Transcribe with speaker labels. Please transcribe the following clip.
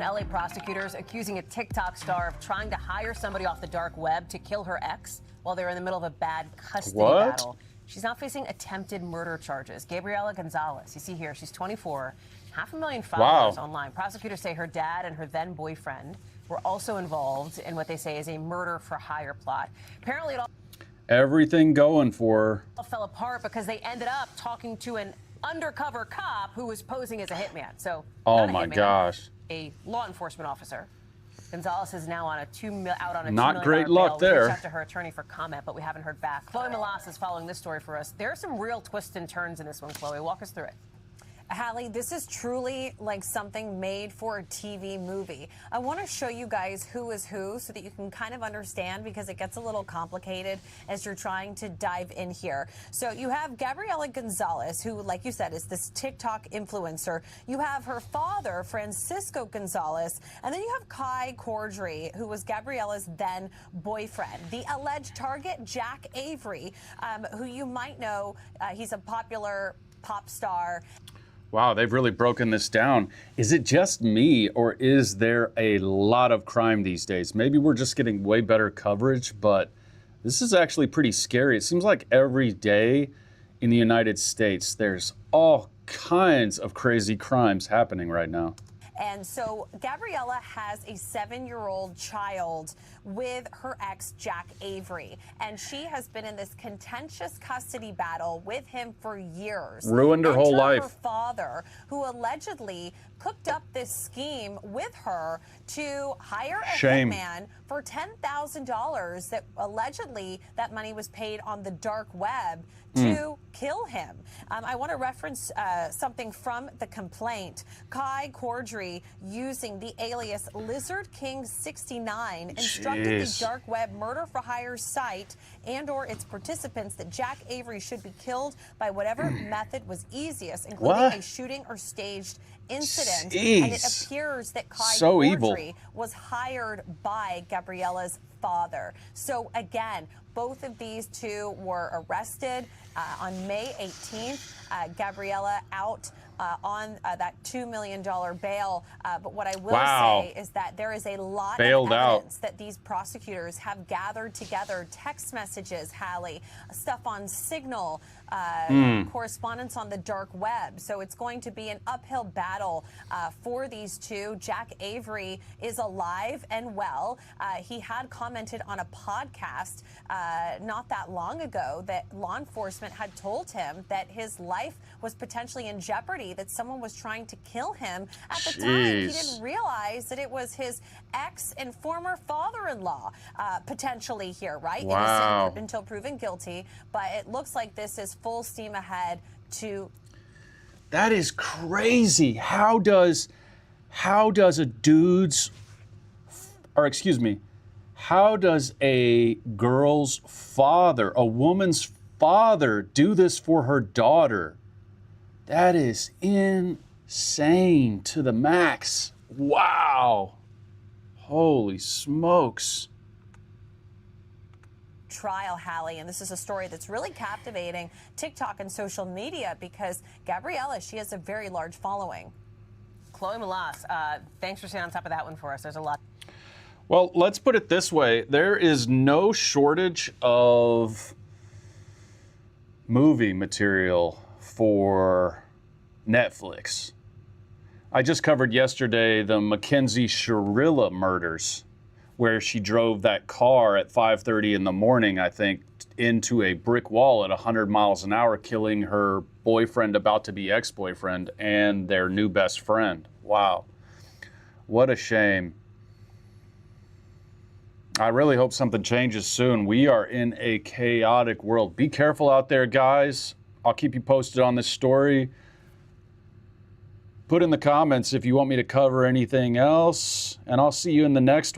Speaker 1: LA prosecutors accusing a TikTok star of trying to hire somebody off the dark web to kill her ex while they're in the middle of a bad custody battle. She's now facing attempted murder charges. Gabriela Gonzalez, you see here, she's 24, 500,000 followers online. Prosecutors say her dad and her then boyfriend were also involved in what they say is a murder for hire plot. Apparently it all
Speaker 2: everything going for her.
Speaker 1: Fell apart because they ended up talking to an undercover cop who was posing as a hitman. So,
Speaker 2: oh my gosh,
Speaker 1: a law enforcement officer. Gonzalez is now on a out on a
Speaker 2: not
Speaker 1: $2 million
Speaker 2: great
Speaker 1: bail.
Speaker 2: luck there.
Speaker 1: We reached out to her attorney for comment, but we haven't heard back. Chloe Melas is following this story for us. There are some real twists and turns in this one. Chloe, walk us through it.
Speaker 3: Hallie, this is truly like something made for a TV movie. I want to show you guys who is who so that you can kind of understand, because it gets a little complicated as you're trying to dive in here. So you have Gabriela Gonzalez, who, like you said, is this TikTok influencer. You have her father, Francisco Gonzalez, and then you have Kai Cordry, who was Gabriela's then boyfriend. The alleged target, Jack Avery, who you might know, he's a popular pop star.
Speaker 2: Wow, they've really broken this down. Is it just me, or is there a lot of crime these days? Maybe we're just getting way better coverage, but this is actually pretty scary. It seems like every day in the United States, there's all kinds of crazy crimes happening right now.
Speaker 3: And so Gabriela has a 7-year-old child with her ex, Jack Avery. And she has been in this contentious custody battle with him for years.
Speaker 2: Ruined her whole life.
Speaker 3: Her father, who allegedly cooked up this scheme with her to hire a hitman for $10,000 that allegedly that money was paid on the dark web to kill him. I want to reference something from the complaint. Kai Cordry, using the alias Lizard King 69, instructed the dark web murder for hire site and or its participants that Jack Avery should be killed by whatever method was easiest, including a shooting or staged incident. And it appears that Kai Cordry was hired by Gabriela's father. So again, both of these two were arrested on May 18th. Gabriela out on that $2 million bail. But what I will say is that there is a lot of evidence that these prosecutors have gathered together, text messages, Hallie, stuff on Signal, correspondence on the dark web. So it's going to be an uphill battle for these two. Jack Avery is alive and well. He had commented on a podcast not that long ago that law enforcement had told him that his life was potentially in jeopardy, that someone was trying to kill him. At the time, he didn't realize that it was his ex and former father-in-law potentially here, right? Innocent until proven guilty. But it looks like this is full steam ahead to...
Speaker 2: That is crazy. How does a dude's, or excuse me, how does a girl's father, a woman's father, do this for her daughter? That is insane to the max. Wow. Holy smokes.
Speaker 3: Trial, Hallie, and this is a story that's really captivating TikTok and social media because Gabriela, she has a very large following.
Speaker 1: Chloe Melas, thanks for staying on top of that one for us. There's a lot.
Speaker 2: Well, let's put it this way. There is no shortage of movie material for Netflix. I just covered yesterday the Mackenzie Shirilla murders, where she drove that car at 5:30 in the morning, I think, into a brick wall at 100 miles an hour, killing her boyfriend, about to be ex-boyfriend, and their new best friend. Wow. What a shame. I really hope something changes soon. We are in a chaotic world. Be careful out there, guys. I'll keep you posted on this story. Put in the comments if you want me to cover anything else, and I'll see you in the next one.